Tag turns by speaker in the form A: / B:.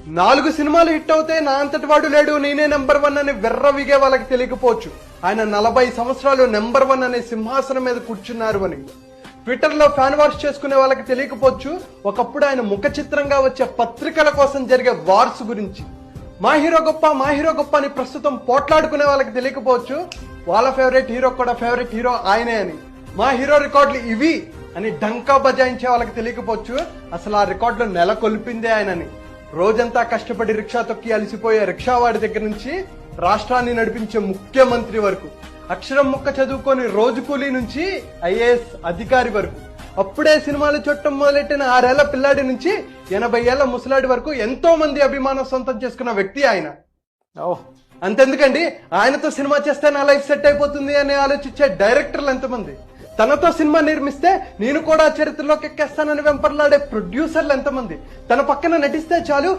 A: 4 సినిమాలు హిట్ అవుతే నా అంతటి వాడు లేడు, నేనే నెంబర్ 1 అని వెర్రవిగే వాళ్ళకి తెలియకపోవచ్చు. ఆయన 40 సంవత్సరాలు నెంబర్ 1 అనే సింహాసనం మీద కూర్చున్నారు అని. ట్విట్టర్ లో ఫ్యాన్ వార్స్ చేసుకునే వాళ్ళకి తెలియకపోవచ్చు, ఒకప్పుడు ఆయన ముఖ చిత్రంగా వచ్చే పత్రికల కోసం జరిగే వార్స్ గురించి. మా హీరో గొప్ప అని ప్రస్తుతం పోట్లాడుకునే వాళ్ళకి తెలియకపోవచ్చు, వాళ్ళ ఫేవరెట్ హీరో కూడా ఫేవరెట్ హీరో ఆయనే అని. మా హీరో రికార్డులు ఇవి అని డంకా బజాయించే వాళ్ళకి తెలియకపోవచ్చు, అసలు ఆ రికార్డులు నెలకొల్పిందే ఆయనని. రోజంతా కష్టపడి రిక్షా తొక్కి అలసిపోయే రిక్షావాడి దగ్గర నుంచి రాష్ట్రాన్ని నడిపించే ముఖ్యమంత్రి వరకు, అక్షరం ముక్క చదువుకొని రోజు కూలీ నుంచి ఐఏఎస్ అధికారి వరకు, అప్పుడే సినిమాలు చూడటం మొదలెట్టిన 6 ఏళ్ల పిల్లాడి నుంచి 80 ఏళ్ల ముసలాడి వరకు ఎంతో మంది అభిమానం సొంతం చేసుకున్న వ్యక్తి ఆయన. అంతెందుకండి, ఆయనతో సినిమా చేస్తే నా లైఫ్ సెట్ అయిపోతుంది అని ఆలోచించే డైరెక్టర్లు ఎంతమంది, తనతో సినిమా నిర్మిస్తే నేను కూడా చరిత్రలోకి ఎక్కేస్తానని వెంపర్లాడే ప్రొడ్యూసర్లు ఎంతమంది, తన పక్కన నటిస్తే చాలు